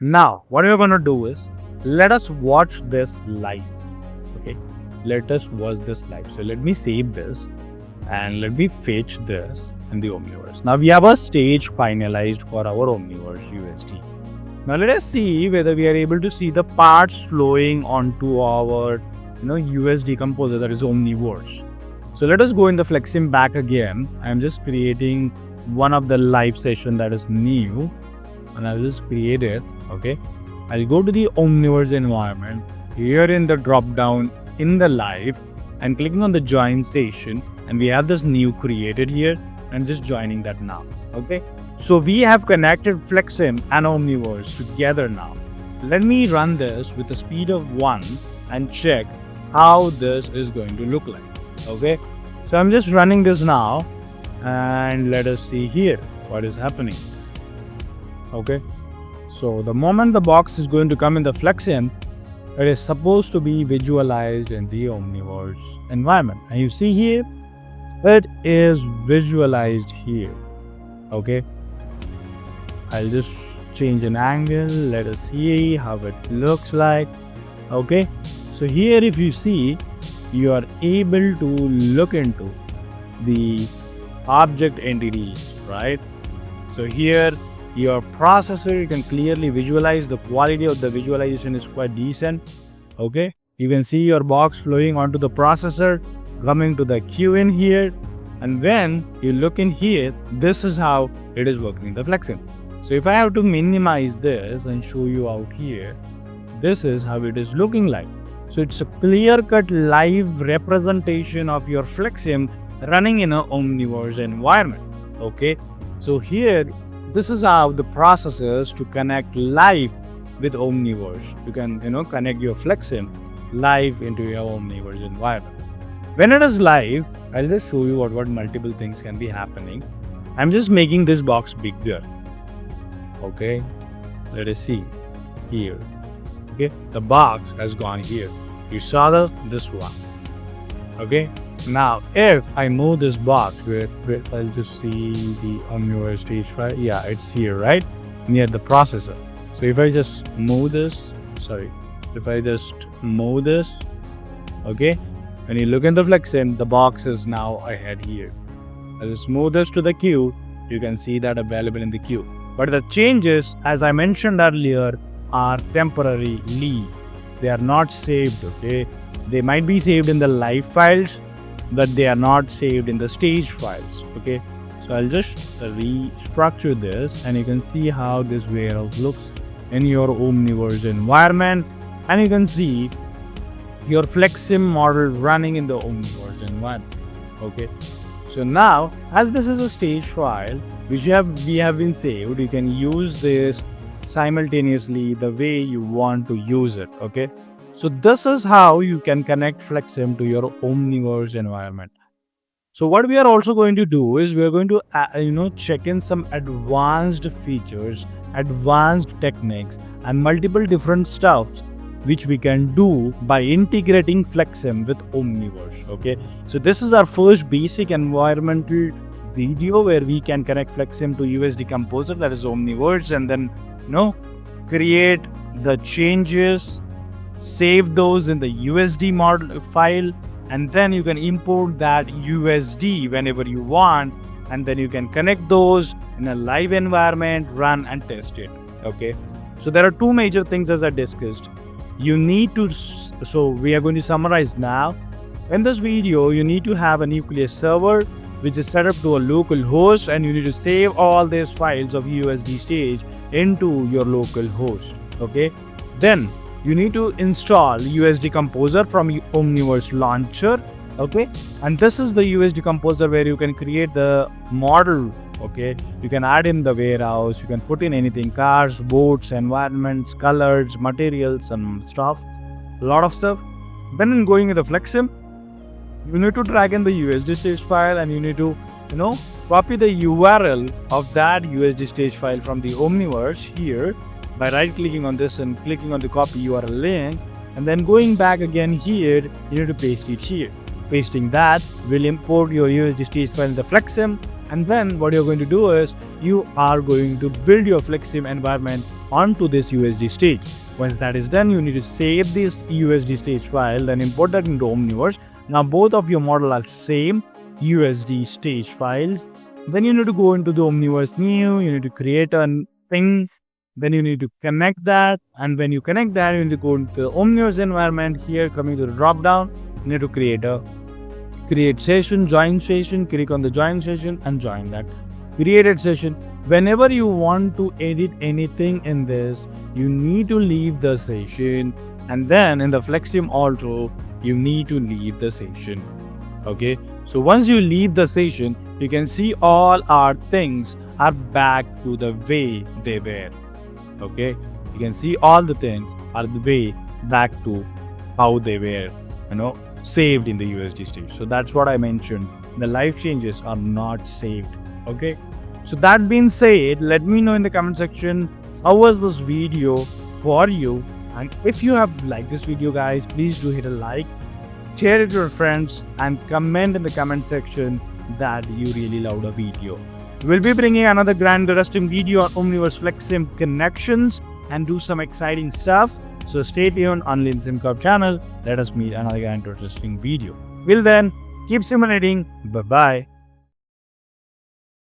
Now, what we're going to do is, let us watch this live. Okay, let us watch this live. So let me save this and let me fetch this in the Omniverse. Now we have a stage finalized for our Omniverse USD. Now let us see whether we are able to see the parts flowing onto our USD composer, that is Omniverse. So let us go in the Flexsim back again. I'm just creating one of the live session that is new, and I'll just create it. Okay, I'll go to the Omniverse environment here in the drop down in the live and clicking on the join session, and we have this new created here. I'm just joining that now. Okay, so we have connected Flexsim and Omniverse together now. Let me run this with a speed of 1 and check how this is going to look like. Okay, so I'm just running this now and let us see here what is happening. Okay, so the moment the box is going to come in the Flexsim, it is supposed to be visualized in the Omniverse environment, and you see here it is visualized here. Okay, I'll just change an angle. Let us see how it looks like. Okay, so here if you see, you are able to look into the object entities, right? So here your processor, you can clearly visualize. The quality of the visualization is quite decent. Okay, you can see your box flowing onto the processor, coming to the queue in here, and when you look in here, this is how it is working in the Flexsim. So if I have to minimize this and show you out here, this is how it is looking like. So it's a clear-cut live representation of your Flexsim running in an Omniverse environment. Okay, so here this is how the process is to connect live with Omniverse. You can connect your Flexsim live into your Omniverse environment. When it is live, I'll just show you what multiple things can be happening. I'm just making this box bigger. Okay, let us see here. Okay, the box has gone here. You saw this one. Okay, now if I move this box, I'll just see the Omniverse stage file. Yeah, it's here, right near the processor. So if I just move this, okay, when you look in the Flexsim, the box is now ahead here. I'll just move this to the queue. You can see that available in the queue. But the changes, as I mentioned earlier, are temporary. They are not saved. Okay, they might be saved in the live files, but they are not saved in the stage files. Okay, so I'll just restructure this, and you can see how this warehouse looks in your Omniverse environment, and you can see your Flexsim model running in the Omniverse environment. Okay, so now as this is a stage file which we have been saved, you can use this simultaneously the way you want to use it. Okay, so this is how you can connect Flexsim to your Omniverse environment. So what we are also going to do is we are going to check in some advanced features, advanced techniques, and multiple different stuffs which we can do by integrating Flexsim with Omniverse. Okay, so this is our first basic environmental video where we can connect Flexsim to USD composer, that is Omniverse, and then create the changes, save those in the USD model file, and then you can import that USD whenever you want, and then you can connect those in a live environment, run and test it. Okay, so there are two major things as I discussed. You need to, so we are going to summarize now. In this video, you need to have a nucleus server which is set up to a local host, and you need to save all these files of USD stage into your local host. Okay, then you need to install USD composer from Omniverse launcher. Okay, and this is the USD composer where you can create the model. Okay, you can add in the warehouse, you can put in anything, cars, boats, environments, colors, materials and stuff, a lot of stuff. Then in going into Flexsim, you need to drag in the USD stage file, and you need to copy the URL of that USD stage file from the Omniverse here by right clicking on this and clicking on the copy URL link, and then going back again here, you need to paste it here. Pasting that will import your USD stage file in the Flexsim, and then what you're going to do is you are going to build your Flexsim environment onto this USD stage. Once that is done, you need to save this USD stage file, then import that into Omniverse. Now both of your model are same USD stage files. Then you need to go into the Omniverse new, you need to create a thing, then you need to connect that, and when you connect that, you need to go into the Omniverse environment. Here, coming to the drop down, you need to create session, join session, click on the join session and join that created session. Whenever you want to edit anything in this, you need to leave the session, and then in the Flexsim Auto, you need to leave the session. Okay, so once you leave the session, you can see all our things are back to the way they were. Okay, you can see all the things are the way back to how they were, saved in the USD stage. So that's what I mentioned. The life changes are not saved. Okay, so that being said, let me know in the comment section how was this video for you, and if you have liked this video, guys, please do hit a like, share it to your friends, and comment in the comment section that you really loved the video. We'll be bringing another grand interesting video on Omniverse Flexsim connections and do some exciting stuff. So stay tuned on Leansimcorp channel. Let us meet another grand interesting video. Till then, keep simulating. Bye bye.